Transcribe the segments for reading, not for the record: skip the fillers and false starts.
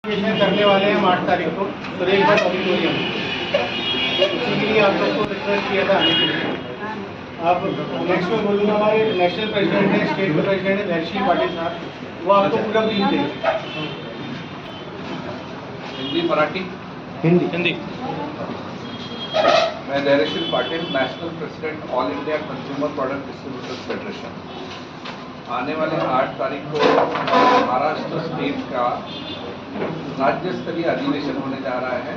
करने वाले हैं हम 8 तारीख को सुरेश भट्ट ऑडिटोरियम, उसी के लिए आप सबको रिक्वेस्ट किया था आने के लिए। आप नेक्स्ट में बोलूँगा, हमारे नेशनल प्रेसिडेंट है, स्टेट के प्रेसिडेंट है धैर्यशील पाटिल साहब, वो आपको पूरा ब्रीफ देंगे। हिंदी मराठी हिंदी। मैं Dhairyasheel Patil, national president all India consumer product distributors federation. आने वाले 8 तारीख को महाराष्ट्र स्टेट का राज्य स्तरीय अधिवेशन होने जा रहा है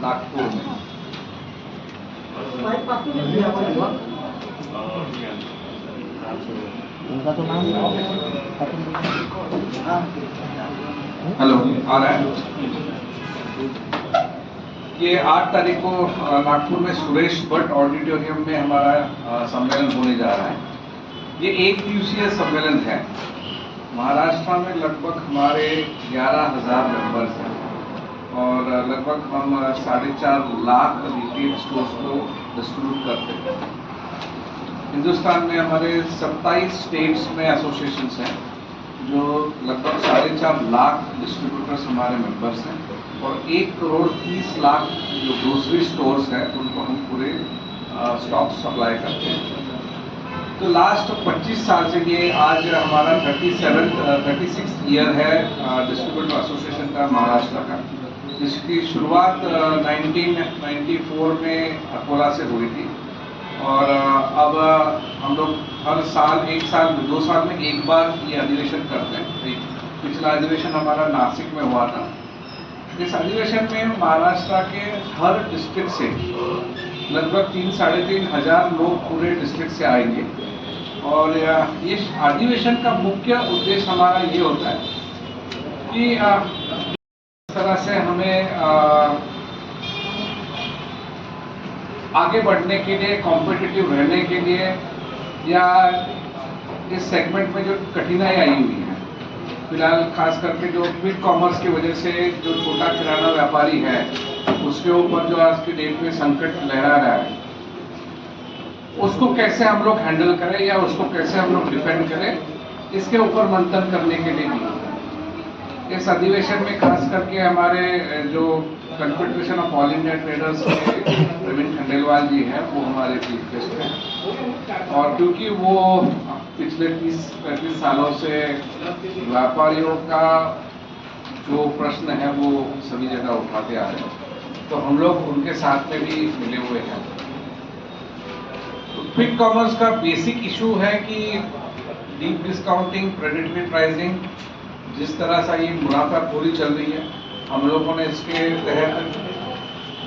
नागपुर में। उनका तो नाम हेलो, आ रहा है। ये 8 तारीख को नागपुर में सुरेश भट्ट ऑडिटोरियम में हमारा सम्मेलन होने जा रहा है। ये 1 दिवसीय सम्मेलन है। महाराष्ट्र में लगभग हमारे 11,000 मेंबर्स हैं और लगभग हम 4.5 लाख रिटेल स्टोर्स को डिस्ट्रीब्यूट करते हैं। हिंदुस्तान में हमारे 27 स्टेट्स में एसोसिएशंस हैं जो लगभग 4.5 लाख डिस्ट्रीब्यूटर्स हमारे मेंबर्स हैं और 1 करोड़ 30 लाख जो ग्रोसरी स्टोर्स हैं उनको हम पूरे स्टॉक सप्लाई करते हैं। तो लास्ट 25 साल से ये आज हमारा 36 ईयर है डिस्ट्रीब्यूटर एसोसिएशन का महाराष्ट्र का, जिसकी शुरुआत 1994 में अकोला से हुई थी और अब हम लोग हर साल 2 साल में एक बार ये अधिवेशन करते हैं। पिछला अधिवेशन हमारा नासिक में हुआ था। इस अधिवेशन में महाराष्ट्र के हर डिस्ट्रिक्ट से लगभग 3-3.5 हजार लोग पूरे डिस्ट्रिक्ट से आएंगे और इस अधिवेशन का मुख्य उद्देश्य हमारा ये होता है कि इस तरह से हमें आगे बढ़ने के लिए, कॉम्पिटिटिव रहने के लिए या इस सेगमेंट में जो कठिनाई आई हुई है फिलहाल, खास करके जो क्विक कॉमर्स की वजह से जो छोटा किराना व्यापारी है उसके ऊपर जो आज की डेट में संकट लहरा रहा है, उसको कैसे हम लोग हैंडल करें या उसको कैसे हम लोग डिफेंड करें, इसके ऊपर मंथन करने के लिए भी इस अधिवेशन में खास करके हमारे जो confederation of all India traders के प्रवीण खंडेलवाल जी हैं वो हमारे चीफ गेस्ट हैं और क्योंकि वो पिछले 30-35 सालों से व्यापारियों का जो प्रश्न है वो सभी जगह उठाते आ रहे हैं, तो हम लोग उनके साथ में भी मिले हुए हैं। क्विक कॉमर्स का बेसिक इशू है कि डीप डिस्काउंटिंग, प्रेडेटरी प्राइसिंग, जिस तरह से ये मुनाफाखोरी चल रही है, हम लोगों ने इसके तहत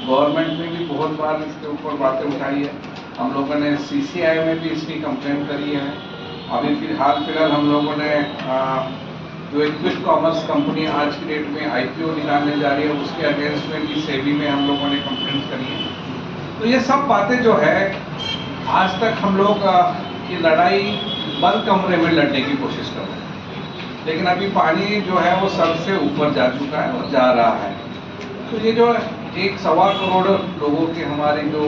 गवर्नमेंट में भी बहुत बार इसके ऊपर बातें उठाई है। हम लोगों ने CCI में भी इसकी कंप्लेंट करी है। अभी फिलहाल हम लोगों ने जो एक क्विक कॉमर्स कंपनी आज की डेट में IPO निकालने जा रही है उसके अगेंस्ट में भी सेबी में हम लोगों ने कंप्लेंट करी है। तो ये सब बातें जो है आज तक हम लोग ये लड़ाई बंद कमरे में लड़ने की कोशिश कर रहे हैं, लेकिन अभी पानी जो है वो सर से ऊपर जा चुका है और जा रहा है। तो ये जो 1-1.25 करोड़ लोगों की हमारी जो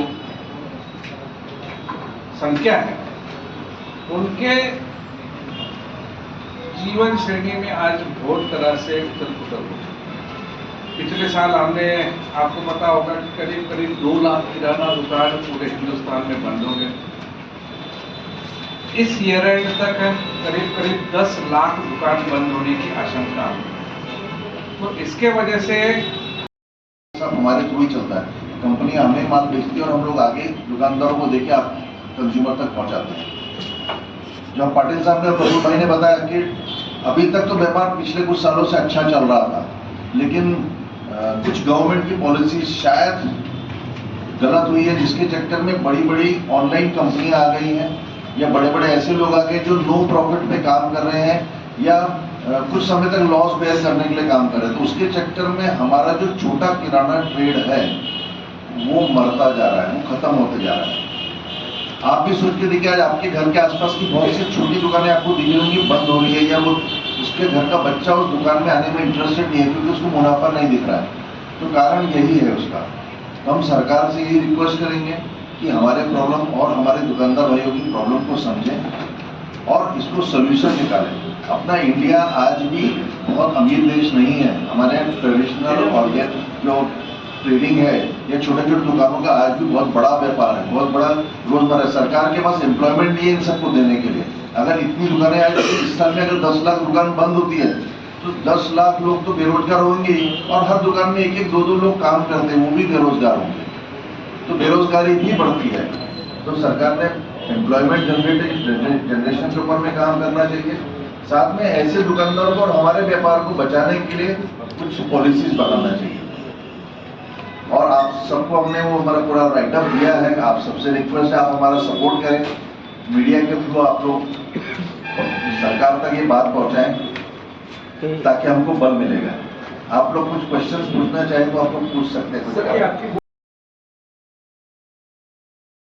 संख्या है उनके जीवन श्रेणी में आज बहुत तरह से उथल-पुथल हो चुकी है। पिछले साल हमने, आपको पता होगा कि करीब 2 लाख किराना दुकान पूरे हिंदुस्तान में बंद हो गए। इस ईयर एंड तक करीब 10 लाख दुकान बंद होने की आशंका है। तो इसके वजह से सब हमारे थ्रू ही चलता है। कंपनी हमें माल बेचती है और हम लोग आगे दुकानदारों को देके आप कंज्यूमर तक पहुंचाते हैं। जो पाटिल साहब ने, प्रभु भाई ने बताया कि अभी तक तो व्यापार पिछले कुछ सालों से अच्छा चल रहा था, लेकिन कुछ गवर्नमेंट की पॉलिसी शायद गलत हुई है, जिसके चक्कर में बड़ी ऑनलाइन कंपनियां आ गई हैं या बड़े ऐसे लोग आ गए जो नो प्रॉफिट में काम कर रहे हैं या कुछ समय तक लॉस बेयर करने के लिए काम कर रहे हैं। तो उसके चक्कर में हमारा जो छोटा किराना ट्रेड है वो मरता जा रहा है, वो खत्म होते जा रहा है। आप भी सोच के देखिए, आज आपके घर के आसपास की बहुत सी छोटी दुकानें आपको दिख रही होंगी बंद हो रही है या वो उसके घर का बच्चा उस दुकान में आने में इंटरेस्टेड नहीं है क्योंकि उसको मुनाफा नहीं दिख रहा है। तो कारण यही है उसका। तो हम सरकार से यही रिक्वेस्ट करेंगे कि हमारे प्रॉब्लम और हमारे दुकानदार भाइयों की प्रॉब्लम को समझें और इसको सोल्यूशन निकालें। अपना इंडिया आज भी बहुत अमीर देश नहीं है। हमारे यहाँ ट्रेडिशनल ऑर्गेनिक जो ट्रेडिंग है, ये छोटे छोटे दुकानों का आज भी बहुत बड़ा व्यापार है, बहुत बड़ा रोजमर्रा। सरकार के पास एम्प्लॉयमेंट नहीं है इन सबको देने के लिए। अगर इतनी दुकानें आज इस साल में अगर 10 लाख दुकान बंद होती है तो 10 लाख लोग तो बेरोजगार होंगे ही, और हर दुकान में एक एक दो दो लोग काम करते हैं, वो भी बेरोजगार होंगे, तो बेरोजगारी भी बढ़ती है। तो सरकार ने एम्प्लॉयमेंट जनरेशन के ऊपर में काम करना चाहिए। साथ में ऐसे दुकानदारों को और हमारे व्यापार को बचाने के लिए कुछ पॉलिसीज बनाना चाहिए। और आप सबको हमने वो हमारा पूरा राइटअप दिया है। आप सबसे रिक्वेस्ट है, आप हमारा सपोर्ट करें, मीडिया के थ्रू आप लोग सरकार तक ये बात पहुंचाएं ताकि हमको बल मिलेगा। आप लोग कुछ क्वेश्चंस पूछना चाहें तो आप लोग पूछ सकते हैं।